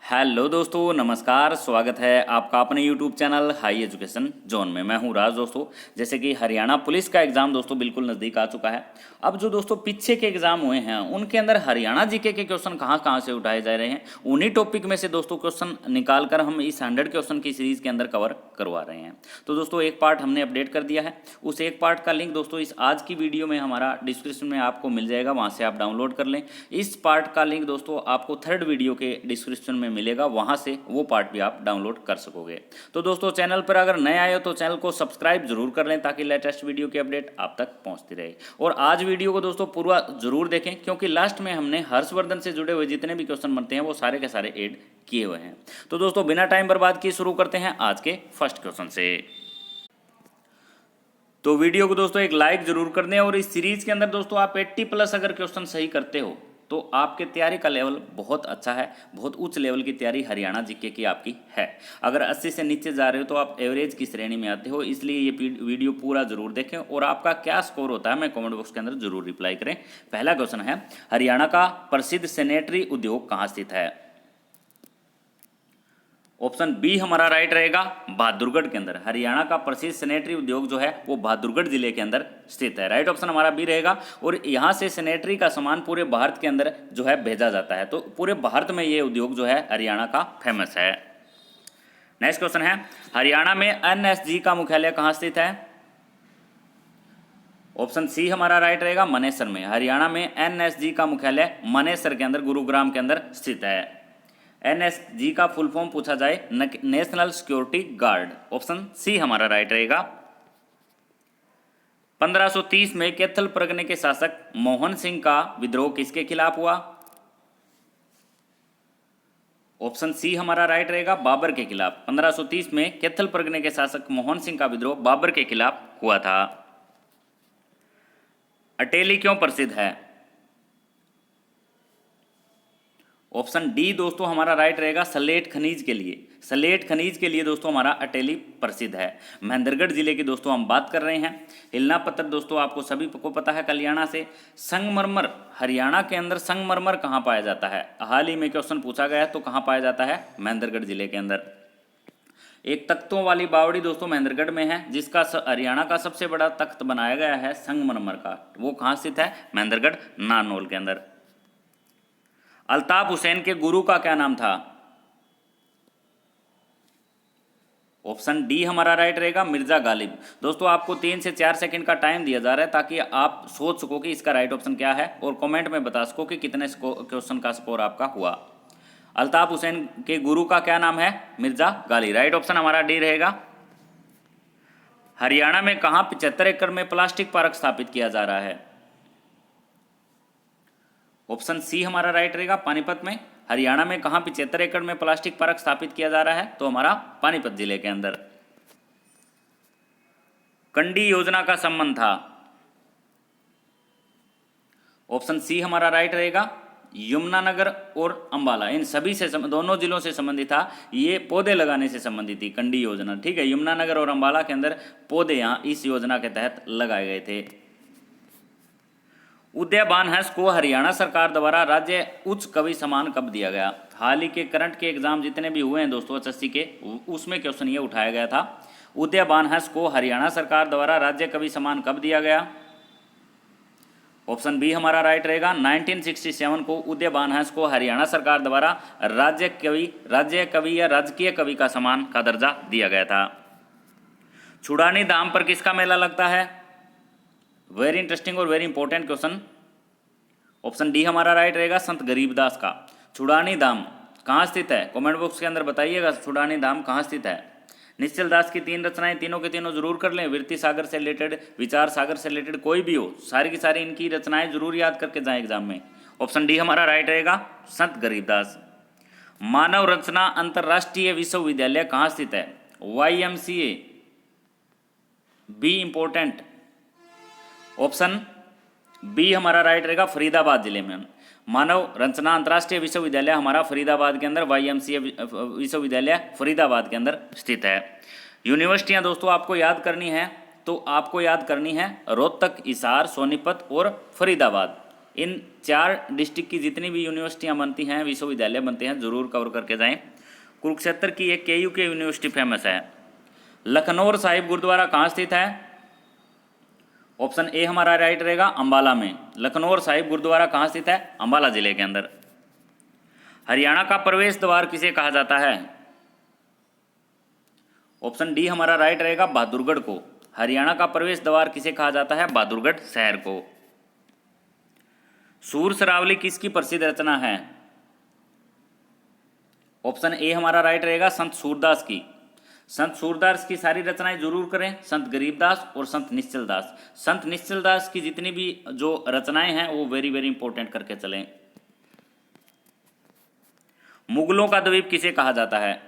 Hello दोस्तों, नमस्कार। स्वागत है आपका अपने YouTube channel high education zone में। मैं हूं राज। दोस्तों, जैसे कि हरियाणा पुलिस का एग्ज़ाम दोस्तों बिल्कुल नज़दीक आ चुका है। अब जो दोस्तों पीछे के एग्ज़ाम हुए हैं उनके अंदर हरियाणा जीके के क्वेश्चन कहां कहां से उठाए जा रहे हैं, उन्हीं टॉपिक में से दोस्तों क्वेश्चन निकाल कर हम इस 100 क्वेश्चन की सीरीज़ के अंदर कवर करवा रहे हैं। तो दोस्तों एक पार्ट हमने अपडेट कर दिया है, उस एक पार्ट का लिंक दोस्तों इस आज की वीडियो में हमारा डिस्क्रिप्शन में आपको मिल जाएगा, वहाँ से आप डाउनलोड कर लें। इस पार्ट का लिंक दोस्तों आपको थर्ड वीडियो के डिस्क्रिप्शन में मिलेगा, वहाँ से वो पार्ट भी आप डाउनलोड कर सकोगे। तो दोस्तों चैनल पर अगर नए आए हो तो चैनल को सब्सक्राइब जरूर कर लें ताकि लेटेस्ट वीडियो की अपडेट आप तक पहुंचती रहे। और आज वीडियो को दोस्तों पूरा जरूर देखें, क्योंकि लास्ट में हमने हर्षवर्धन से जुड़े हुए जितने भी क्वेश्चन बनते हैं वो सारे के सारे ऐड किए हुए हैं। तो दोस्तों बिना टाइम बर्बाद किए शुरू करते हैं आज के फर्स्ट क्वेश्चन से। तो वीडियो को दोस्तों एक लाइक जरूर कर दें। और इस सीरीज के अंदर दोस्तों आप 80+ अगर क्वेश्चन सही करते हो तो आपके तैयारी का लेवल बहुत अच्छा है, बहुत उच्च लेवल की तैयारी हरियाणा जीके की आपकी है। अगर 80 से नीचे जा रहे हो तो आप एवरेज की श्रेणी में आते हो, इसलिए ये वीडियो पूरा जरूर देखें। और आपका क्या स्कोर होता है मैं कमेंट बॉक्स के अंदर जरूर रिप्लाई करें। पहला क्वेश्चन है, हरियाणा का प्रसिद्ध सैनिटरी उद्योग कहाँ स्थित है? ऑप्शन बी हमारा राइट रहेगा, बहादुरगढ़ के अंदर। हरियाणा का प्रसिद्ध सैनिटरी उद्योग जो है वो बहादुरगढ़ जिले के अंदर स्थित है। राइट ऑप्शन हमारा बी रहेगा। और यहाँ से सैनिटरी का सामान पूरे भारत के अंदर जो है भेजा जाता है, तो पूरे भारत में ये उद्योग जो है हरियाणा का फेमस है। नेक्स्ट क्वेश्चन है, हरियाणा में एनएसजी का मुख्यालय कहाँ स्थित है? ऑप्शन सी हमारा राइट रहेगा, मनेसर में। हरियाणा में एनएसजी का मुख्यालय मनेसर के अंदर, गुरुग्राम के अंदर स्थित है। एनएसजी का फुल फॉर्म पूछा जाए, national security guard. Option C हमारा राइट रहेगा। 1530 में कैथल परगने के शासक मोहन सिंह का विद्रोह किसके खिलाफ हुआ? ऑप्शन सी हमारा राइट रहेगा, बाबर के खिलाफ। 1530 में कैथल परगने के शासक मोहन सिंह का विद्रोह बाबर के खिलाफ हुआ था। अटेली क्यों प्रसिद्ध है? ऑप्शन डी दोस्तों हमारा राइट रहेगा, सलेट खनिज के लिए। सलेट खनिज के लिए दोस्तों हमारा अटेली प्रसिद्ध है। महेंद्रगढ़ जिले की दोस्तों हम बात कर रहे हैं। हिलना पत्थर दोस्तों आपको सभी को पता है कल्याणा से। संगमरमर, हरियाणा के अंदर संगमरमर कहाँ पाया जाता है? हाल ही में क्वेश्चन पूछा गया है, तो कहाँ पाया जाता है? महेंद्रगढ़ जिले के अंदर। एक तख्तों वाली बावड़ी दोस्तों महेंद्रगढ़ में है, जिसका हरियाणा का सबसे बड़ा तख्त बनाया गया है संगमरमर का। वो कहाँ स्थित है? महेंद्रगढ़ नारनौल के अंदर। अल्ताफ हुसैन के गुरु का क्या नाम था? ऑप्शन डी हमारा राइट रहेगा, मिर्जा गालिब। दोस्तों आपको 3 से 4 सेकंड का टाइम दिया जा रहा है ताकि आप सोच सको कि इसका राइट ऑप्शन क्या है और कमेंट में बता सको कि कितने क्वेश्चन का स्कोर आपका हुआ। अल्ताफ हुसैन के गुरु का क्या नाम है? मिर्जा गालिब। राइट ऑप्शन हमारा डी रहेगा। हरियाणा में कहां 75 एकड़ में प्लास्टिक पार्क स्थापित किया जा रहा है? ऑप्शन सी हमारा राइट रहेगा, पानीपत में। हरियाणा में कहां 75 एकड़ में प्लास्टिक पार्क स्थापित किया जा रहा है? तो हमारा पानीपत जिले के अंदर। कंडी योजना का संबंध था? ऑप्शन सी हमारा राइट रहेगा, यमुनानगर और अंबाला, इन सभी से दोनों जिलों से संबंधित था। ये पौधे लगाने से संबंधित थी कंडी योजना। ठीक है, यमुनानगर और अंबाला के अंदर पौधे यहां इस योजना के तहत लगाए गए थे। उदयबान हंस को हरियाणा सरकार द्वारा राज्य उच्च कवि सम्मान कब दिया गया? हाल ही के करंट के एग्जाम जितने भी हुए हैं दोस्तों एसएससी के, उसमें क्वेश्चन ये उठाया गया था। उदयबान हंस को हरियाणा सरकार द्वारा राज्य कवि सम्मान कब दिया गया? ऑप्शन बी हमारा राइट रहेगा, 1967 को उदयबान हंस को हरियाणा सरकार द्वारा राज्य कवि या राजकीय कवि का सम्मान का दर्जा दिया गया था। छुड़ानी धाम पर किसका मेला लगता है? वेरी इंटरेस्टिंग और very important question. Option D हमारा राइट रहेगा, संत गरीबदास का। छुड़ानी धाम कहाँ स्थित है? कमेंट बॉक्स के अंदर बताइएगा छुड़ानी धाम कहाँ स्थित है। निश्चल दास की 3 रचनाएं, तीनों के तीनों जरूर कर लें। वृत्ति सागर से रिलेटेड, विचार सागर से रिलेटेड कोई भी हो, सारी की सारी इनकी रचनाएं जरूर याद करके जाएं एग्जाम में। ऑप्शन डी हमारा राइट रहेगा, संत गरीबदास। मानव रचना अंतर्राष्ट्रीय विश्वविद्यालय कहाँ स्थित है? YMCA। Be important. Option B हमारा राइट रहेगा, फरीदाबाद जिले में। मानव रचना अंतर्राष्ट्रीय विश्वविद्यालय हमारा फरीदाबाद के अंदर, YMCA विश्वविद्यालय फरीदाबाद के अंदर स्थित है। यूनिवर्सिटियां दोस्तों आपको याद करनी है, तो आपको याद करनी है रोहतक, हिसार, सोनीपत और फरीदाबाद। इन 4 डिस्ट्रिक्ट की जितनी भी यूनिवर्सिटियां बनती हैं, विश्वविद्यालय बनते हैं, ज़रूर कवर करके जाएं। कुरुक्षेत्र की एक KU की यूनिवर्सिटी फेमस है। लखनौर साहिब गुरुद्वारा कहाँ स्थित है? ऑप्शन ए हमारा राइट रहेगा, अंबाला में। लखनौर साहिब गुरुद्वारा कहाँ स्थित है? अंबाला जिले के अंदर। हरियाणा का प्रवेश द्वार किसे कहा जाता है? ऑप्शन डी हमारा राइट रहेगा, बहादुरगढ़ को। हरियाणा का प्रवेश द्वार किसे कहा जाता है? बहादुरगढ़ शहर को। सूर सरावली किसकी प्रसिद्ध रचना है? ऑप्शन ए हमारा राइट रहेगा, संत सूरदास की। संत सूरदास की सारी रचनाएं जरूर करें, संत गरीबदास और संत निश्चल दास। संत निश्चल दास की जितनी भी जो रचनाएं हैं वो वेरी वेरी इंपॉर्टेंट करके चलें। मुगलों का द्वीप किसे कहा जाता है?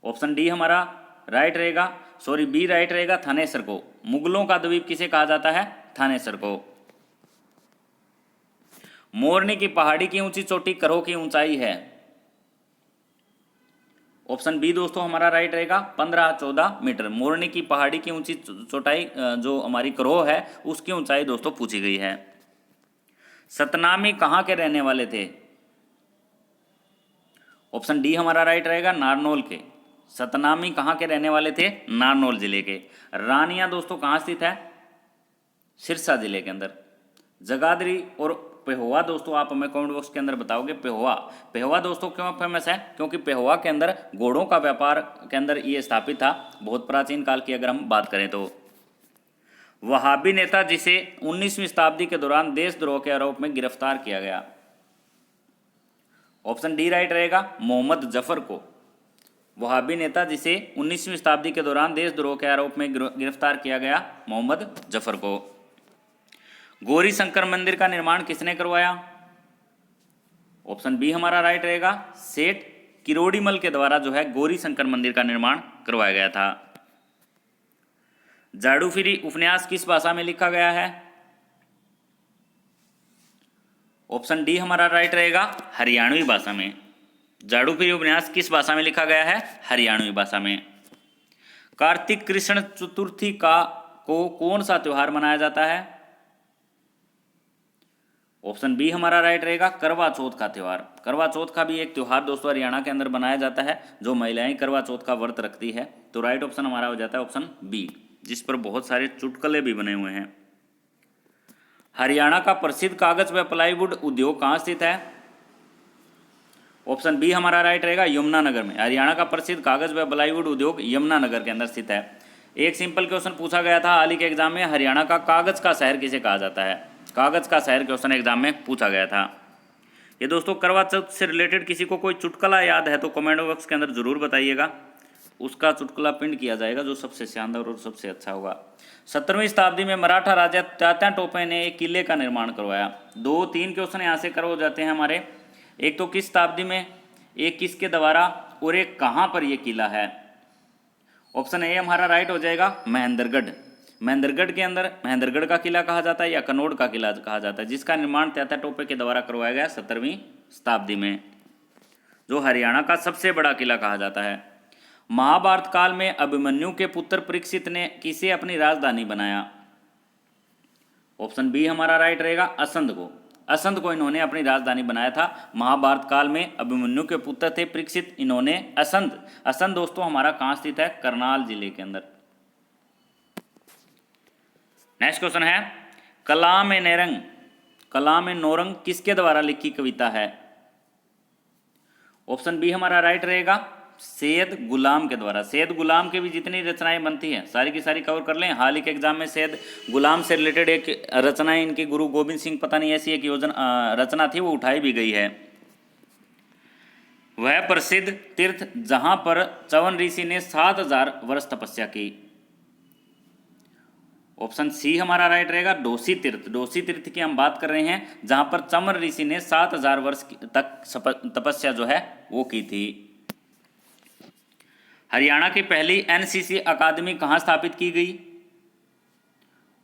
ऑप्शन डी हमारा राइट रहेगा, बी राइट रहेगा, थानेसर को। मुगलों का द्वीप किसे कहा जाता है? थानेसर को। मोरनी की पहाड़ी की ऊंची चोटी करोह की ऊंचाई है? ऑप्शन बी दोस्तों हमारा राइट रहेगा, 15-14 मीटर। मोरनी की पहाड़ी की ऊंची चोटाई जो हमारी करोह है उसकी ऊंचाई दोस्तों पूछी गई है। सतनामी कहाँ के रहने वाले थे? ऑप्शन डी हमारा राइट रहेगा, नारनौल के। सतनामी कहाँ के रहने वाले थे? नारनौल जिले के। रानिया दोस्तों कहाँ स्थित है? सिरसा जिले के अंदर। जगाधरी और पेहोवा दोस्तों आप हमें कमेंट बॉक्स के अंदर बताओगे। पेहोवा दोस्तों क्यों फेमस है? क्योंकि पेहोवा के अंदर घोड़ों का व्यापार के अंदर ये स्थापित था, बहुत प्राचीन काल की अगर हम बात करें तो। वहाबी नेता जिसे 19वीं शताब्दी के दौरान देशद्रोह के आरोप में गिरफ्तार किया गया? ऑप्शन डी राइट रहेगा, मोहम्मद जफर को। वहाबी नेता जिसे 19वीं शताब्दी के दौरान देशद्रोह के आरोप में गिरफ्तार किया गया, मोहम्मद जफर को। गौरी शंकर मंदिर का निर्माण किसने करवाया? ऑप्शन बी हमारा राइट रहेगा, सेठ किरोड़ीमल के द्वारा जो है गौरी शंकर मंदिर का निर्माण करवाया गया था। जाड़ूफिरी उपन्यास किस भाषा में लिखा गया है? ऑप्शन डी हमारा राइट रहेगा, हरियाणवी भाषा में। जाड़ूफिरी उपन्यास किस भाषा में लिखा गया है? हरियाणवी भाषा में। कार्तिक कृष्ण चतुर्थी को कौन सा त्योहार मनाया जाता है? ऑप्शन बी हमारा राइट रहेगा, करवा चौथ का त्यौहार। करवा चौथ का भी एक त्यौहार दोस्तों हरियाणा के अंदर बनाया जाता है, जो महिलाएं करवा चौथ का व्रत रखती है। तो राइट ऑप्शन हमारा हो जाता है ऑप्शन बी, जिस पर बहुत सारे चुटकुले भी बने हुए हैं। हरियाणा का प्रसिद्ध कागज व प्लाईवुड उद्योग कहाँ स्थित है? ऑप्शन बी हमारा राइट रहेगा, यमुनानगर में। हरियाणा का प्रसिद्ध कागज व प्लाईवुड उद्योग यमुनानगर के अंदर स्थित है। एक सिंपल क्वेश्चन पूछा गया था हाल ही के एग्जाम में, हरियाणा का कागज का शहर किसे कहा जाता है? कागज का शहर क्वेश्चन एग्जाम में पूछा गया था। ये दोस्तों करवा चौथ से रिलेटेड किसी को कोई चुटकुला याद है तो कमेंट बॉक्स के अंदर जरूर बताइएगा, उसका चुटकुला पिंड किया जाएगा जो सबसे शानदार और सबसे अच्छा होगा। 17वीं शताब्दी में मराठा राजा तात्या टोपे ने एक किले का निर्माण करवाया। 2-3 क्वेश्चन यहाँ से करवा जाते हैं हमारे। एक तो किस शताब्दी में, एक किसके द्वारा, और एक कहाँ पर यह किला है? ऑप्शन ए हमारा राइट हो जाएगा, महेंद्रगढ़। महेंद्रगढ़ के अंदर महेंद्रगढ़ का किला कहा जाता है या कनौड़ का किला कहा जाता है, जिसका निर्माण तात्या टोपे के द्वारा करवाया गया 17वीं शताब्दी में, जो हरियाणा का सबसे बड़ा किला कहा जाता है। महाभारत काल में अभिमन्यु के पुत्र परीक्षित ने किसे अपनी राजधानी बनाया? ऑप्शन बी हमारा राइट रहेगा, असंध को। असंध को इन्होंने अपनी राजधानी बनाया था। महाभारत काल में अभिमन्यु के पुत्र थे परीक्षित, इन्होंने असंध दोस्तों हमारा कहाँ स्थित है? करनाल जिले के अंदर। नेक्स्ट क्वेश्चन है, कलाम ए नौरंग किसके द्वारा लिखी कविता है? ऑप्शन बी हमारा राइट रहेगा, सैयद गुलाम के द्वारा। सैयद गुलाम के भी जितनी रचनाएं बनती हैं सारी की सारी कवर कर लें। हाल ही के एग्जाम में सैयद गुलाम से रिलेटेड एक रचनाएं इनकी गुरु गोविंद सिंह पता नहीं ऐसी एक रचना थी, वो उठाई भी गई है। वह प्रसिद्ध तीर्थ जहां पर चवन ऋषि ने 7000 वर्ष तपस्या की। ऑप्शन सी हमारा राइट रहेगा, डोसी तीर्थ। डोसी तीर्थ की हम बात कर रहे हैं जहां पर चमर ऋषि ने 7000 वर्ष तक तपस्या जो है वो की थी। हरियाणा की पहली एनसीसी अकादमी कहां स्थापित की गई?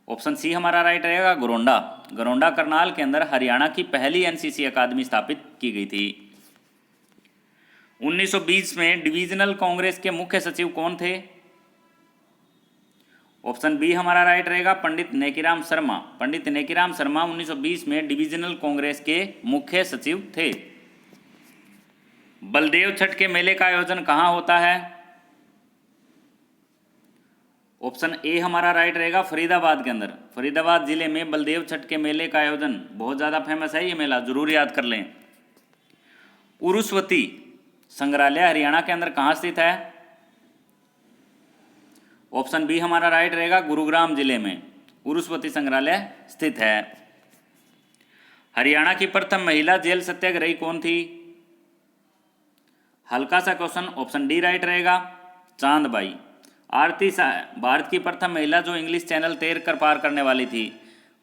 ऑप्शन सी हमारा राइट रहेगा, गरोंडा करनाल के अंदर हरियाणा की पहली एनसीसी अकादमी स्थापित की गई थी। 1920 में डिविजनल कांग्रेस के मुख्य सचिव कौन थे? ऑप्शन बी हमारा राइट रहेगा पंडित नेकीराम शर्मा। पंडित नेकीराम शर्मा 1920 में डिविजनल कांग्रेस के मुख्य सचिव थे। बलदेव छठ के मेले का आयोजन कहाँ होता है? ऑप्शन ए हमारा राइट रहेगा फरीदाबाद के अंदर। फरीदाबाद जिले में बलदेव छठ के मेले का आयोजन बहुत ज़्यादा फेमस है, ये मेला जरूर याद कर लें। उरुस्वती संग्रहालय हरियाणा के अंदर कहाँ स्थित है? ऑप्शन बी हमारा राइट रहेगा गुरुग्राम जिले में उरुस्वती संग्रहालय स्थित है। हरियाणा की प्रथम महिला जेल सत्याग्रही कौन थी? हल्का सा क्वेश्चन, ऑप्शन डी राइट रहेगा चांदबाई। आरती भारत की प्रथम महिला जो इंग्लिश चैनल तैर कर पार करने वाली थी।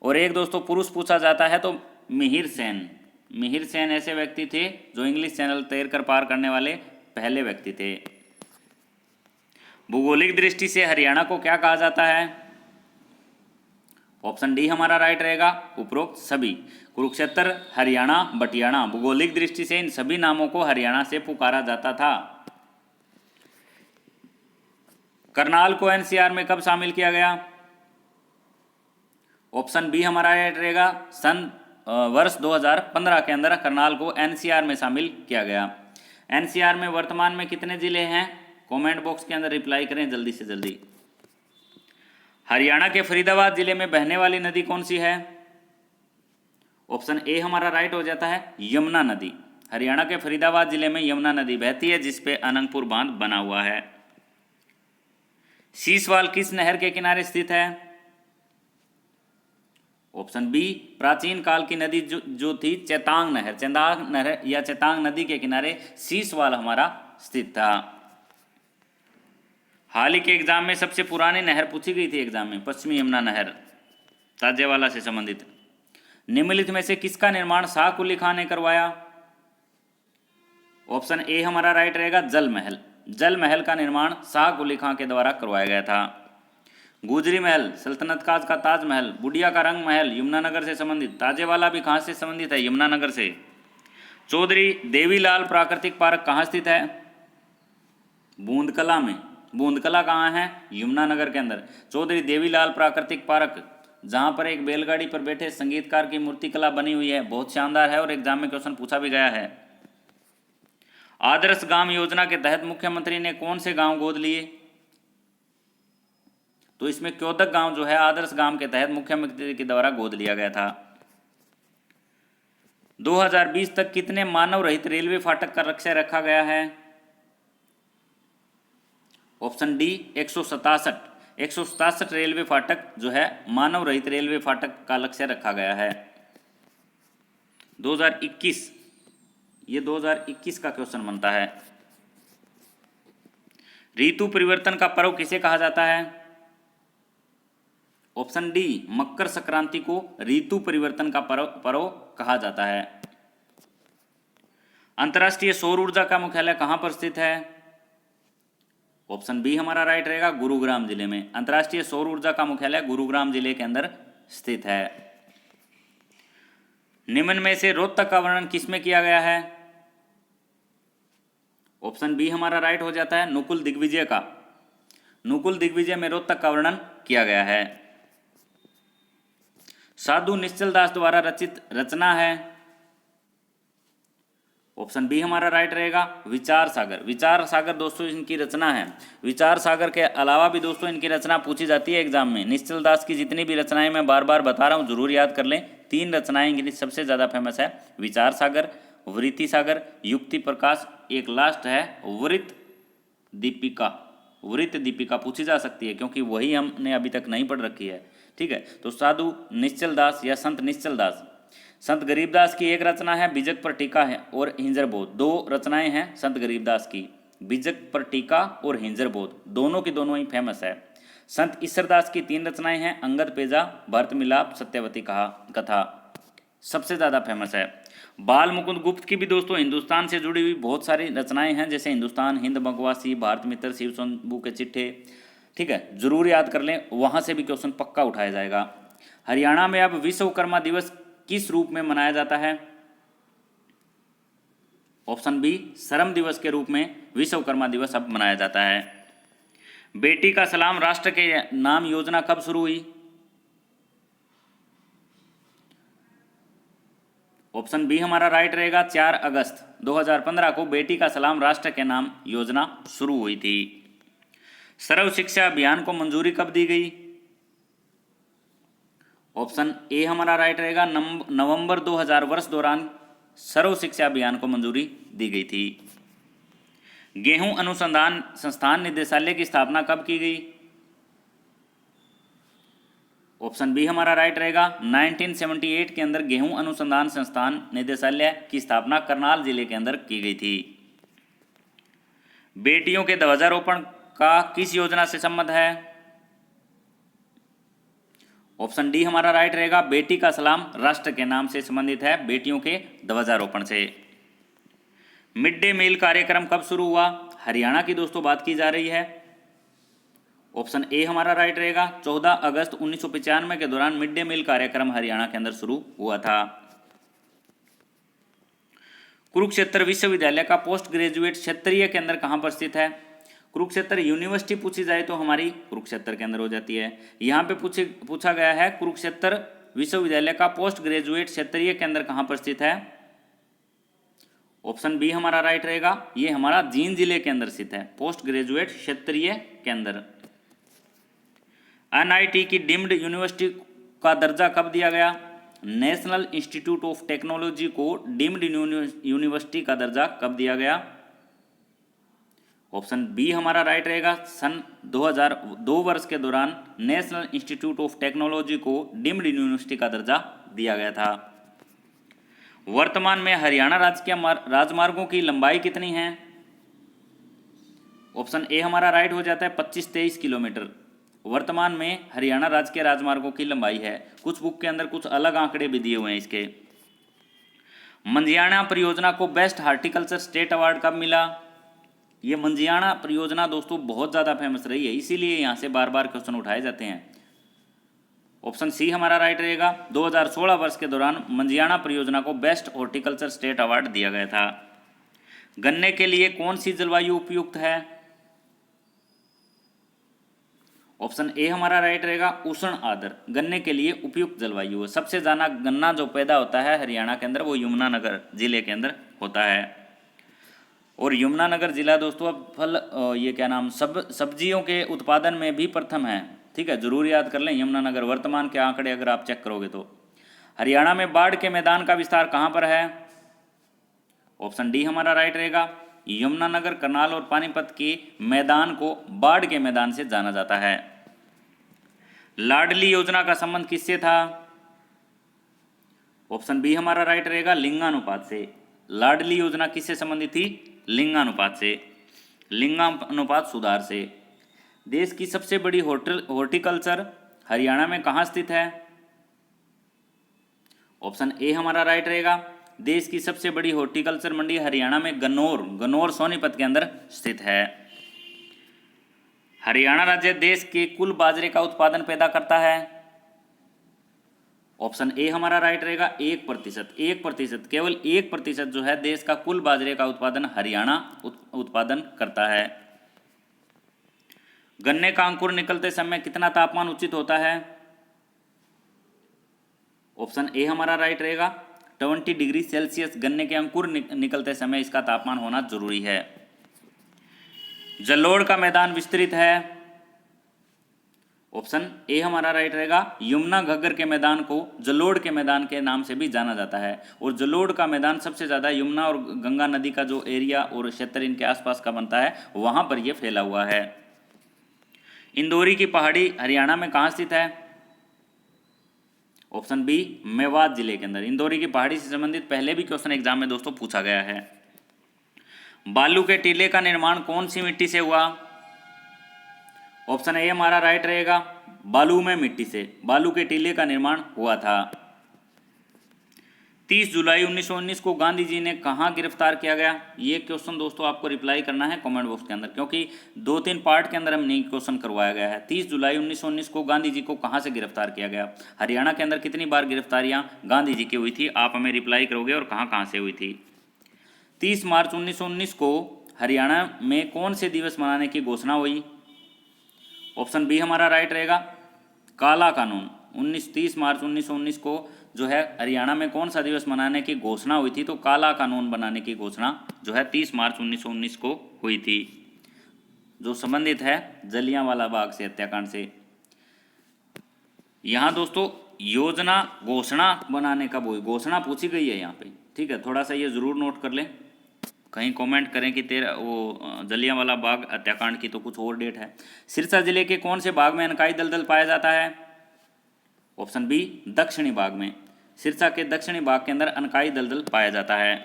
और एक दोस्तों पुरुष पूछा जाता है तो मिहिर सेन। मिहिर सेन ऐसे व्यक्ति थे जो इंग्लिश चैनल तैर कर पार करने वाले पहले व्यक्ति थे। भौगोलिक दृष्टि से हरियाणा को क्या कहा जाता है? ऑप्शन डी हमारा राइट रहेगा उपरोक्त सभी। कुरुक्षेत्र, हरियाणा, बटियाणा, भौगोलिक दृष्टि से इन सभी नामों को हरियाणा से पुकारा जाता था। करनाल को एनसीआर में कब शामिल किया गया? ऑप्शन बी हमारा राइट रहेगा वर्ष 2015 के अंदर करनाल को एनसीआर में शामिल किया गया। एनसीआर में वर्तमान में कितने जिले हैं? कमेंट बॉक्स के अंदर रिप्लाई करें जल्दी से जल्दी। हरियाणा के फरीदाबाद जिले में बहने वाली नदी कौन सी है? ऑप्शन ए हमारा राइट हो जाता है यमुना नदी। हरियाणा के फरीदाबाद जिले में यमुना नदी बहती है जिसपे अनंगपुर बांध बना हुआ है। सीसवाल किस नहर के किनारे स्थित है? ऑप्शन बी प्राचीन काल की नदी जो थी चेतांग नहर या चेतांग नदी के किनारे सीसवाल हमारा स्थित था। हाल ही के एग्जाम में सबसे पुरानी नहर पूछी गई थी एग्जाम में, पश्चिमी यमुना नहर, ताजेवाला से संबंधित। निम्नलिखित में से किसका निर्माण शाह कुली खान ने करवाया? ऑप्शन ए हमारा राइट रहेगा जल महल। जल महल का निर्माण शाह कुली खां के द्वारा करवाया गया था। गुजरी महल, सल्तनत काज का ताजमहल, बुढ़िया का रंग महल यमुनानगर से संबंधित। ताजेवाला भी कहाँ से संबंधित है? यमुनानगर से। चौधरी देवीलाल प्राकृतिक पार्क कहाँ स्थित है? बूंदकला में। बूंदकला कहाँ है? यमुनानगर के अंदर। चौधरी देवीलाल प्राकृतिक पार्क, जहाँ पर एक बैलगाड़ी पर बैठे संगीतकार की मूर्ति कला बनी हुई है, बहुत शानदार है और एग्जाम में क्वेश्चन पूछा भी गया है। आदर्श गांव योजना के तहत मुख्यमंत्री ने कौन से गांव गोद लिए? तो इसमें क्योदक गांव जो है आदर्श गांव के तहत मुख्यमंत्री के द्वारा गोद लिया गया था। 2020 तक कितने मानव रहित रेलवे फाटक का लक्ष्य रखा गया है? ऑप्शन डी 167 रेलवे फाटक जो है मानव रहित रेलवे फाटक का लक्ष्य रखा गया है। 2021, ये 2021 का क्वेश्चन बनता है। ऋतु परिवर्तन का पर्व किसे कहा जाता है? ऑप्शन डी मकर संक्रांति को ऋतु परिवर्तन का पर्व कहा जाता है। अंतर्राष्ट्रीय सौर ऊर्जा का मुख्यालय कहां पर स्थित है? ऑप्शन बी हमारा राइट रहेगा गुरुग्राम जिले में। अंतर्राष्ट्रीय सौर ऊर्जा का मुख्यालय गुरुग्राम जिले के अंदर स्थित है। निम्न में से रोहतक का वर्णन किसमें किया गया है? ऑप्शन बी हमारा राइट हो जाता है नकुल दिग्विजय का। नकुल दिग्विजय में रोहतक का वर्णन किया गया है। साधु निश्चल दास द्वारा रचित रचना है? ऑप्शन बी हमारा राइट रहेगा विचार सागर। विचार सागर दोस्तों इनकी रचना है। विचार सागर के अलावा भी दोस्तों इनकी रचना पूछी जाती है एग्जाम में। निश्चल दास की जितनी भी रचनाएं मैं बार बार बता रहा हूँ जरूर याद कर लें। 3 रचनाएं इनकी सबसे ज़्यादा फेमस है, विचार सागर, वृत्ति सागर, युक्ति प्रकाश, एक लास्ट है वृत्त दीपिका। वृत्त दीपिका पूछी जा सकती है क्योंकि वही हमने अभी तक नहीं पढ़ रखी है। ठीक है, तो साधु निश्चल दास या संत निश्चल दास। संत गरीबदास की एक रचना है बीजक पर टीका है और हिंजर बोध। 2 रचनाएं हैं संत गरीबदास की, बीजक पर टीका और हिंजर बोध, दोनों की दोनों ही फेमस है। संत ईश्वरदास की 3 रचनाएं हैं, अंगद पेजा, भरत मिलाप, सत्यवती कथा, सबसे ज़्यादा फेमस है। बाल मुकुंद गुप्त की भी दोस्तों हिंदुस्तान से जुड़ी हुई बहुत सारी रचनाएं हैं, जैसे हिंदुस्तान, हिंद बंगवासी, भारत मित्र, शिव शंभू के चिट्ठे। ठीक है, जरूर याद कर लें, वहाँ से भी क्वेश्चन पक्का उठाया जाएगा। हरियाणा में अब विश्वकर्मा दिवस किस रूप में मनाया जाता है? ऑप्शन बी श्रम दिवस के रूप में विश्वकर्मा दिवस अब मनाया जाता है। बेटी का सलाम राष्ट्र के नाम योजना कब शुरू हुई? ऑप्शन बी हमारा राइट रहेगा, 4 अगस्त 2015 को बेटी का सलाम राष्ट्र के नाम योजना शुरू हुई थी। सर्व शिक्षा अभियान को मंजूरी कब दी गई? ऑप्शन ए हमारा राइट रहेगा, नवंबर 2000 वर्ष दौरान सर्व शिक्षा अभियान को मंजूरी दी गई थी। गेहूं अनुसंधान संस्थान निदेशालय की स्थापना कब की गई? ऑप्शन बी हमारा राइट रहेगा, 1978 के अंदर गेहूं अनुसंधान संस्थान निदेशालय की स्थापना करनाल जिले के अंदर की गई थी। बेटियों के ध्वजारोपण का किस योजना से संबंध है? ऑप्शन डी हमारा राइट रहेगा, बेटी का सलाम राष्ट्र के नाम से संबंधित है, बेटियों के ध्वजारोपण से। मिड डे मील कार्यक्रम कब शुरू हुआ? हरियाणा की दोस्तों बात की जा रही है। ऑप्शन ए हमारा राइट रहेगा, 14 अगस्त 1995 के दौरान मिड डे मील कार्यक्रम हरियाणा के अंदर शुरू हुआ था। कुरुक्षेत्र विश्वविद्यालय का पोस्ट ग्रेजुएट क्षेत्रीय केंद्र कहां पर स्थित है? कुरुक्षेत्र यूनिवर्सिटी पूछी जाए तो हमारी कुरुक्षेत्र के अंदर हो जाती है। यहाँ पे पूछा गया है कुरुक्षेत्र विश्वविद्यालय का पोस्ट ग्रेजुएट क्षेत्रीय केंद्र कहाँ पर स्थित है? ऑप्शन बी हमारा राइट रहेगा, ये हमारा जींद जिले के अंदर स्थित है, पोस्ट ग्रेजुएट क्षेत्रीय केंद्र। एनआईटी की डीम्ड यूनिवर्सिटी का दर्जा कब दिया गया? नेशनल इंस्टीट्यूट ऑफ टेक्नोलॉजी को डीम्ड यूनिवर्सिटी का दर्जा कब दिया गया? ऑप्शन बी हमारा राइट रहेगा, सन 2002 वर्ष के दौरान नेशनल इंस्टीट्यूट ऑफ टेक्नोलॉजी को डीम्ड यूनिवर्सिटी का दर्जा दिया गया था। वर्तमान में हरियाणा राज्य के राजमार्गों की लंबाई कितनी है? ऑप्शन ए हमारा राइट हो जाता है, 25-23 किलोमीटर वर्तमान में हरियाणा राज्य के राजमार्गों की लंबाई है। कुछ बुक के अंदर कुछ अलग आंकड़े भी दिए हुए हैं इसके। मंजियाणा परियोजना को बेस्ट हार्टिकल्चर स्टेट अवार्ड कब मिला? ये मंजियाणा परियोजना दोस्तों बहुत ज़्यादा फेमस रही है, इसीलिए यहाँ से बार बार क्वेश्चन उठाए जाते हैं। ऑप्शन सी हमारा राइट रहेगा, 2016 वर्ष के दौरान मंजियाणा परियोजना को बेस्ट हॉर्टिकल्चर स्टेट अवार्ड दिया गया था। गन्ने के लिए कौन सी जलवायु उपयुक्त है? ऑप्शन ए हमारा राइट रहेगा, उष्ण आर्द्र गन्ने के लिए उपयुक्त जलवायु है। सबसे ज़्यादा गन्ना जो पैदा होता है हरियाणा के अंदर वो यमुनानगर जिले के अंदर होता है। और यमुनानगर जिला दोस्तों अब फल ये क्या नाम सब्जियों के उत्पादन में भी प्रथम है। ठीक है, जरूर याद कर लें यमुनानगर। वर्तमान के आंकड़े अगर आप चेक करोगे तो हरियाणा में बाढ़ के मैदान का विस्तार कहाँ पर है? ऑप्शन डी हमारा राइट रहेगा, यमुनानगर, करनाल और पानीपत के मैदान को बाढ़ के मैदान से जाना जाता है। लाडली योजना का संबंध किससे था? ऑप्शन बी हमारा राइट रहेगा, लिंगानुपात से। लाडली योजना किससे संबंधित थी? लिंगानुपात से, लिंगानुपात सुधार से। देश की सबसे बड़ी हॉर्टिकल्चर हरियाणा में कहाँ स्थित है? ऑप्शन ए हमारा राइट रहेगा, देश की सबसे बड़ी हॉर्टिकल्चर मंडी हरियाणा में गन्नौर सोनीपत के अंदर स्थित है। हरियाणा राज्य देश के कुल बाजरे का उत्पादन पैदा करता है। ऑप्शन ए हमारा राइट रहेगा, 1%। केवल 1% जो है देश का कुल बाजरे का उत्पादन हरियाणा उत्पादन करता है। गन्ने का अंकुर निकलते समय कितना तापमान उचित होता है? ऑप्शन ए हमारा राइट रहेगा, 20 डिग्री सेल्सियस गन्ने के अंकुर निकलते समय इसका तापमान होना जरूरी है। जलोढ़ का मैदान विस्तृत है। ऑप्शन ए हमारा राइट रहेगा, यमुना घग्गर के मैदान को जलोढ़ के मैदान के नाम से भी जाना जाता है। और जलोढ़ का मैदान सबसे ज़्यादा यमुना और गंगा नदी का जो एरिया और क्षेत्र इनके आसपास का बनता है वहाँ पर यह फैला हुआ है। इंदौरी की पहाड़ी हरियाणा में कहाँ स्थित है? ऑप्शन बी, मेवात जिले के अंदर। इंदौरी की पहाड़ी से संबंधित पहले भी क्वेश्चन एग्जाम में दोस्तों पूछा गया है। बालू के टीले का निर्माण कौन सी मिट्टी से हुआ? ऑप्शन ए हमारा राइट रहेगा, बालू में मिट्टी से बालू के टीले का निर्माण हुआ था। 30 जुलाई 1919 को गांधी जी ने कहाँ गिरफ्तार किया गया? ये क्वेश्चन दोस्तों आपको रिप्लाई करना है कमेंट बॉक्स के अंदर, क्योंकि 2-3 पार्ट के अंदर हमने क्वेश्चन करवाया गया है। 30 जुलाई 1919 को गांधी जी को कहाँ से गिरफ्तार किया गया? हरियाणा के अंदर कितनी बार गिरफ्तारियां गांधी जी की हुई थी? आप हमें रिप्लाई करोगे और कहाँ कहाँ से हुई थी। 30 मार्च 1919 को हरियाणा में कौन से दिवस मनाने की घोषणा हुई? ऑप्शन बी हमारा राइट रहेगा, काला कानून। 30 मार्च 1919 को जो है हरियाणा में कौन सा दिवस मनाने की घोषणा हुई थी? तो काला कानून बनाने की घोषणा जो है 30 मार्च 1919 को हुई थी, जो संबंधित है जलियांवाला बाग से हत्याकांड से। यहाँ दोस्तों योजना घोषणा बनाने का वो घोषणा पूछी गई है यहाँ पे, ठीक है, थोड़ा सा ये ज़रूर नोट कर लें। कहीं कमेंट करें कि जलियांवाला बाग हत्याकांड की तो कुछ और डेट है। सिरसा जिले के कौन से बाग में अनकाई दलदल पाया जाता है? ऑप्शन बी दक्षिणी बाग में। सिरसा के दक्षिणी बाग के अंदर अनकाई दलदल पाया जाता है।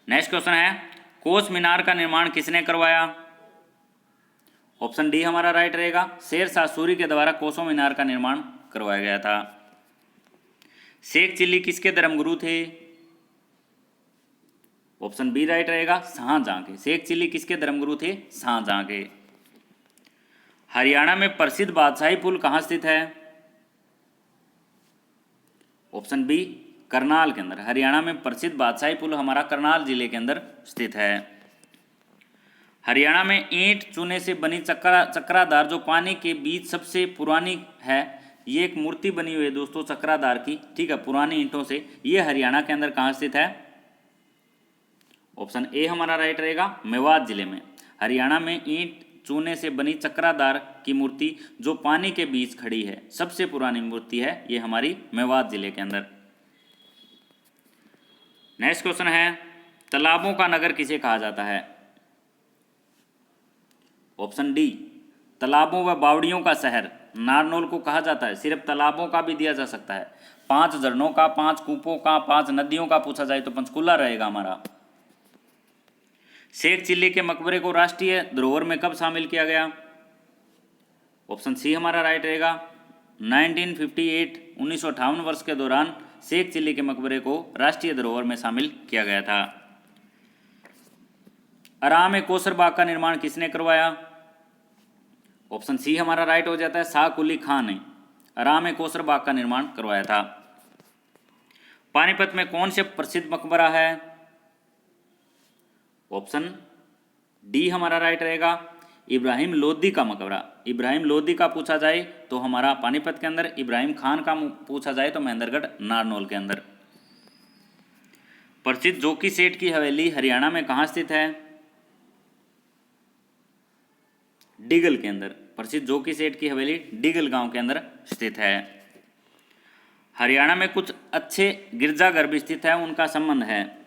नेक्स्ट क्वेश्चन है, कोस मीनार का निर्माण किसने करवाया? ऑप्शन डी हमारा राइट रहेगा, शेर शाह सूरी के द्वारा कोसो मीनार का निर्माण करवाया गया था। शेख चिल्ली किसके धर्मगुरु थे? ऑप्शन बी राइट रहेगा, शाहजहां के। शेख चिल्ली किसके धर्मगुरु थे? शाहजहां के। हरियाणा में प्रसिद्ध बादशाही पुल कहाँ स्थित है? ऑप्शन बी करनाल के अंदर। हरियाणा में प्रसिद्ध बादशाही पुल हमारा करनाल जिले के अंदर स्थित है। हरियाणा में ईंट चूने से बनी चक्रादार जो पानी के बीच सबसे पुरानी है, ये एक मूर्ति बनी हुई है दोस्तों चक्रादार की, ठीक है, पुरानी ईंटों से। ये हरियाणा के अंदर कहाँ स्थित है? ऑप्शन ए हमारा राइट रहेगा, मेवात जिले में। हरियाणा में ईंट चूने से बनी चक्रादार की मूर्ति जो पानी के बीच खड़ी है, सबसे पुरानी मूर्ति है ये हमारी मेवात जिले के अंदर। नेक्स्ट क्वेश्चन है, तालाबों का नगर किसे कहा जाता है? ऑप्शन डी तालाबों व बावड़ियों का शहर नारनौल को कहा जाता है। सिर्फ तालाबों का भी दिया जा सकता है, 5 झरनों का, 5 कूपों का, 5 नदियों का पूछा जाए तो पंचकुला रहेगा हमारा। शेख चिल्ली के मकबरे को राष्ट्रीय धरोहर में कब शामिल किया गया? ऑप्शन सी हमारा राइट रहेगा, 1958 वर्ष के दौरान शेख चिल्ली के मकबरे को राष्ट्रीय धरोहर में शामिल किया गया था। आराम कोसर बाग का निर्माण किसने करवाया? ऑप्शन सी हमारा राइट हो जाता है, शाह कुली खान ने आराम कोसर बाग का निर्माण करवाया था। पानीपत में कौन से प्रसिद्ध मकबरा है? ऑप्शन डी हमारा राइट रहेगा, इब्राहिम लोदी का मकबरा। इब्राहिम लोदी का पूछा जाए तो हमारा पानीपत के अंदर, इब्राहिम खान का पूछा जाए तो महेंद्रगढ़ नारनौल के अंदर। प्रसिद्ध जोकी सेठ की हवेली हरियाणा में कहाँ स्थित है? डिगल के अंदर। प्रसिद्ध जोकी सेठ की हवेली डिगल गांव के अंदर स्थित है। हरियाणा में कुछ अच्छे गिरजाघर भी स्थित है, उनका संबंध है?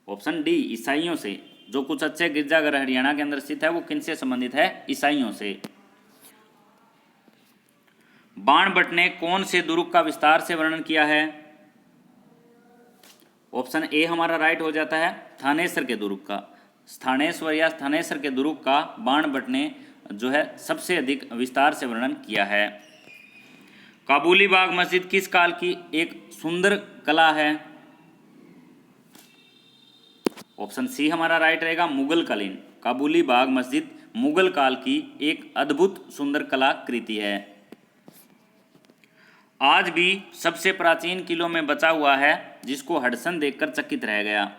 ऑप्शन डी ईसाइयों से। जो कुछ अच्छे गिरजाघर हरियाणा के अंदर स्थित है वो किनसे संबंधित है? ईसाइयों से। बाणभट्ट ने कौन से दुर्ग का विस्तार से वर्णन किया है? ऑप्शन ए हमारा राइट हो जाता है, थानेसर के दुर्ग का। स्थानेश्वर या थानेसर के दुर्ग का बाणभट्ट ने जो है सबसे अधिक विस्तार से वर्णन किया है। काबुली बाग मस्जिद किस काल की एक सुंदर कला है? ऑप्शन सी हमारा राइट रहेगा, मुगल कालीन। काबुली बाग मस्जिद मुगल काल की एक अद्भुत सुंदर कलाकृति है। आज भी सबसे प्राचीन किलों में बचा हुआ है जिसको हडसन देखकर चकित रह गया।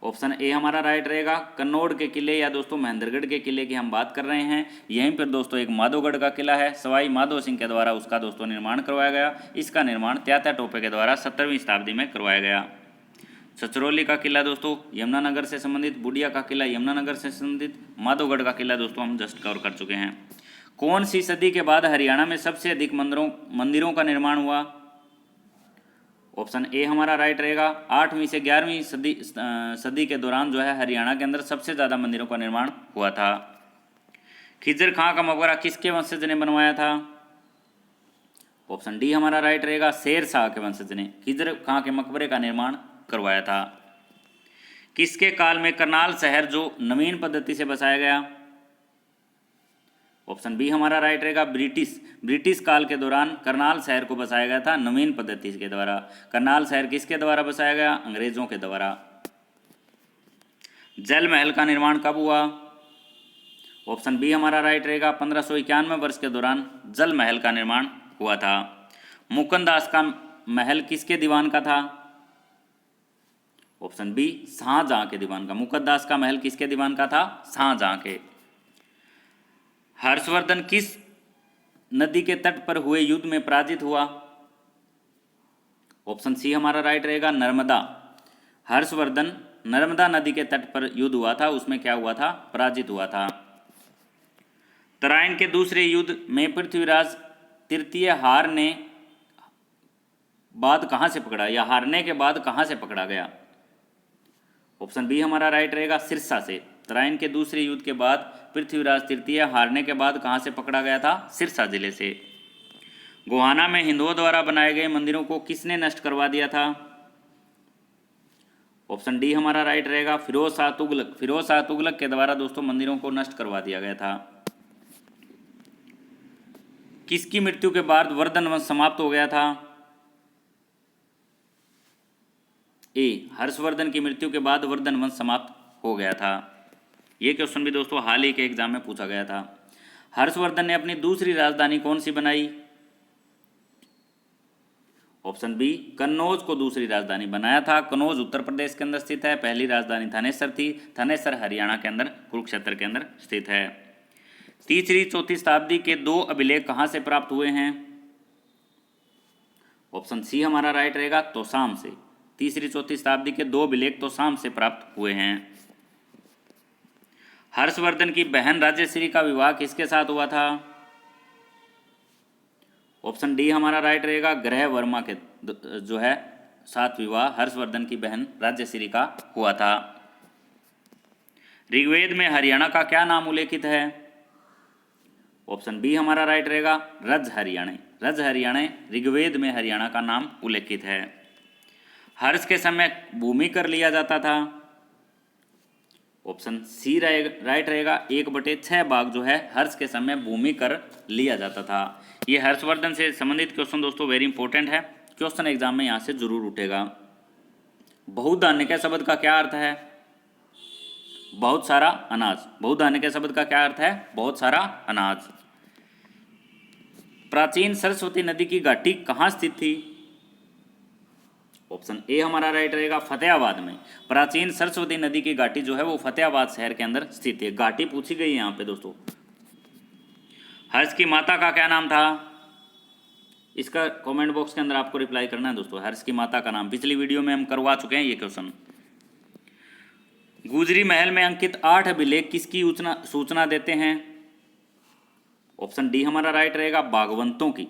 ऑप्शन ए हमारा राइट रहेगा, कन्नौड़ के किले या दोस्तों महेंद्रगढ़ के किले की हम बात कर रहे हैं। यहीं पर दोस्तों एक माधोगढ़ का किला है, सवाई माधो सिंह के द्वारा उसका दोस्तों निर्माण करवाया गया। इसका निर्माण त्यात्या टोपे के द्वारा 17वीं शताब्दी में करवाया गया। छछरौली का किला दोस्तों यमुनानगर से संबंधित, बुडिया का किला यमुनानगर से संबंधित, माधोगढ़ का किला दोस्तों हम जस्ट कवर कर चुके हैं। कौन सी सदी के बाद हरियाणा में सबसे अधिक मंदिरों का निर्माण हुआ? ऑप्शन ए हमारा राइट रहेगा, 8वीं से 11वीं सदी के दौरान जो है हरियाणा के अंदर सबसे ज़्यादा मंदिरों का निर्माण हुआ था। खिजर खां का मकबरा किसके वंशज ने बनवाया था? ऑप्शन डी हमारा राइट रहेगा, शेर शाह के वंशज ने खिजर खां के मकबरे का निर्माण करवाया था। किसके काल में करनाल शहर जो नवीन पद्धति से बसाया गया? ऑप्शन बी हमारा राइट रहेगा, ब्रिटिश काल के दौरान करनाल शहर को बसाया गया था नवीन पद्धति के द्वारा। करनाल शहर किसके द्वारा बसाया गया? अंग्रेजों के द्वारा। जल महल का निर्माण कब हुआ? ऑप्शन बी हमारा राइट रहेगा, 1591 वर्ष के दौरान जल महल का निर्माण हुआ था। मुकुंदास का महल किसके दीवान का था? ऑप्शन बी शाहजहां के दीवान का। मुकुंदास का महल किसके दीवान का था? शाहजहां के। हर्षवर्धन किस नदी के तट पर हुए युद्ध में पराजित हुआ? ऑप्शन सी हमारा राइट रहेगा, नर्मदा। हर्षवर्धन नर्मदा नदी के तट पर युद्ध हुआ था, उसमें क्या हुआ था? पराजित हुआ था। तराइन के दूसरे युद्ध में पृथ्वीराज तृतीय हारने बाद कहां से पकड़ा, या हारने के बाद कहां से पकड़ा गया? ऑप्शन बी हमारा राइट रहेगा, सिरसा से। तराइन के दूसरे युद्ध के बाद पृथ्वीराज तृतीय हारने के बाद कहां से पकड़ा गया था? सिरसा जिले से। गोहाना में हिंदुओं द्वारा बनाए गए मंदिरों को किसने नष्ट करवा दिया था? ऑप्शन डी हमारा राइट रहेगा, फिरोज शाह तुगलक। फिरोज शाह तुगलक के द्वारा दोस्तों मंदिरों को नष्ट करवा दिया गया था। किसकी मृत्यु के बाद वर्धन वंश समाप्त हो गया था? ए, हर्षवर्धन की मृत्यु के बाद वर्धन वंश समाप्त हो गया था। ये क्वेश्चन भी दोस्तों हाल ही के एग्जाम में पूछा गया था। हर्षवर्धन ने अपनी दूसरी राजधानी कौन सी बनाई? ऑप्शन बी, कन्नौज को दूसरी राजधानी बनाया था। कन्नौज उत्तर प्रदेश के अंदर स्थित है। पहली राजधानी थानेसर थी। थानेसर हरियाणा के अंदर कुरुक्षेत्र के अंदर स्थित है। तीसरी चौथी शताब्दी के 2 अभिलेख कहां से प्राप्त हुए हैं? ऑप्शन सी हमारा राइट रहेगा, तोशाम से। तीसरी चौथी शताब्दी के 2 अभिलेख तोशाम से प्राप्त हुए हैं। हर्षवर्धन की बहन राजश्री का विवाह किसके साथ हुआ था? ऑप्शन डी हमारा राइट रहेगा, ग्रह वर्मा के जो है साथ विवाह हर्षवर्धन की बहन राजश्री का हुआ था। ऋग्वेद में हरियाणा का क्या नाम उल्लेखित है? ऑप्शन बी हमारा राइट रहेगा, रज हरियाणे। रज हरियाणे ऋग्वेद में हरियाणा का नाम उल्लेखित है। हर्ष के समय भूमि कर लिया जाता था। ऑप्शन सी राइट रहेगा, 1/6 भाग जो है हर्ष के समय भूमि कर लिया जाता था। ये हर्षवर्धन से संबंधित क्वेश्चन दोस्तों वेरी इंपॉर्टेंट है। क्वेश्चन एग्जाम में यहाँ से जरूर उठेगा। बहुधान्य के शब्द का क्या अर्थ है? बहुत सारा अनाज। बहुधान्य के शब्द का क्या अर्थ है? बहुत सारा अनाज। प्राचीन सरस्वती नदी की घाटी कहाँ स्थित थी? ऑप्शन ए हमारा राइट रहेगा, फतेहाबाद में। प्राचीन सरस्वती नदी की घाटी जो है वो फतेहाबाद शहर के अंदर स्थित है। घाटी पूछी गई है यहाँ पे दोस्तों। हर्ष की माता का क्या नाम था? इसका कमेंट बॉक्स के अंदर आपको रिप्लाई करना है दोस्तों। हर्ष की माता का नाम पिछली वीडियो में हम करवा चुके हैं ये क्वेश्चन। गुजरी महल में अंकित 8 अभिलेख किसकी सूचना देते हैं? ऑप्शन डी हमारा राइट रहेगा, भागवंतों की।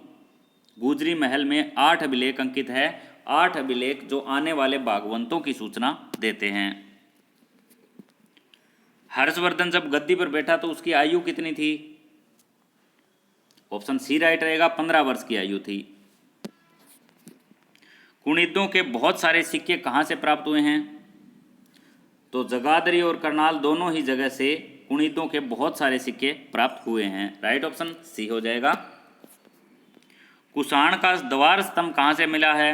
गुजरी महल में 8 अभिलेख अंकित है। 8 अभिलेख जो आने वाले भागवंतों की सूचना देते हैं। हर्षवर्धन जब गद्दी पर बैठा तो उसकी आयु कितनी थी? ऑप्शन सी राइट रहेगा, 15 वर्ष की आयु थी। कुणिदों के बहुत सारे सिक्के कहां से प्राप्त हुए हैं? तो जगाधरी और करनाल दोनों ही जगह से कुणिदों के बहुत सारे सिक्के प्राप्त हुए हैं। राइट ऑप्शन सी हो जाएगा। कुषाण का द्वार स्तंभ कहां से मिला है?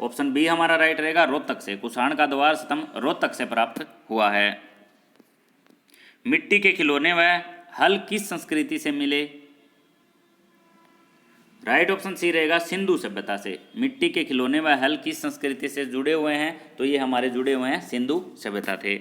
ऑप्शन बी हमारा राइट रहेगा, रोहतक से। कुषाण का द्वार स्तंभ रोहतक से प्राप्त हुआ है। मिट्टी के खिलौने व हल किस संस्कृति से मिले? राइट ऑप्शन सी रहेगा, सिंधु सभ्यता से। मिट्टी के खिलौने व हल किस संस्कृति से जुड़े हुए हैं? तो ये हमारे जुड़े हुए हैं सिंधु सभ्यता थे।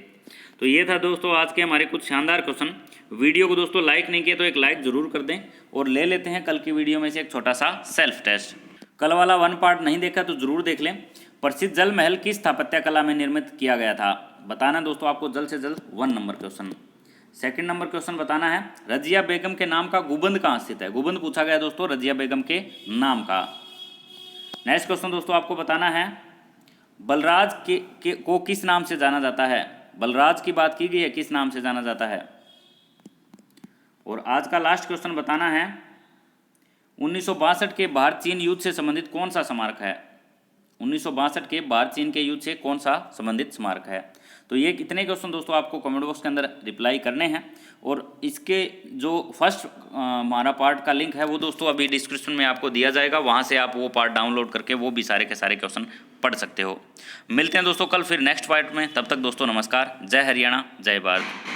तो ये था दोस्तों आज के हमारे कुछ शानदार क्वेश्चन। वीडियो को दोस्तों लाइक नहीं किया तो एक लाइक जरूर कर दें। और ले लेते हैं कल की वीडियो में से एक छोटा सा सेल्फ टेस्ट। कल वाला 1 पार्ट नहीं देखा तो जरूर देख लें। प्रसिद्ध जल महल किस स्थापत्य कला में निर्मित किया गया था? बताना दोस्तों आपको जल्द से जल्द 1 number question. Second number question बताना है, रजिया बेगम के नाम का गुंबद कहाँ स्थित है? गुंबद पूछा गया दोस्तों रजिया बेगम के नाम का। नेक्स्ट क्वेश्चन दोस्तों आपको बताना है, बलराज को किस नाम से जाना जाता है? बलराज की बात की गई है, किस नाम से जाना जाता है? और आज का लास्ट क्वेश्चन बताना है, 1962 के भारत चीन युद्ध से संबंधित कौन सा स्मारक है? 1962 के भारत चीन के युद्ध से कौन सा संबंधित स्मारक है? तो ये कितने क्वेश्चन दोस्तों आपको कमेंट बॉक्स के अंदर रिप्लाई करने हैं। और इसके जो फर्स्ट हमारा पार्ट का लिंक है वो दोस्तों अभी डिस्क्रिप्शन में आपको दिया जाएगा, वहाँ से आप वो पार्ट डाउनलोड करके वो भी सारे के सारे क्वेश्चन पढ़ सकते हो। मिलते हैं दोस्तों कल फिर नेक्स्ट पार्ट में। तब तक दोस्तों नमस्कार। जय हरियाणा, जय भारत।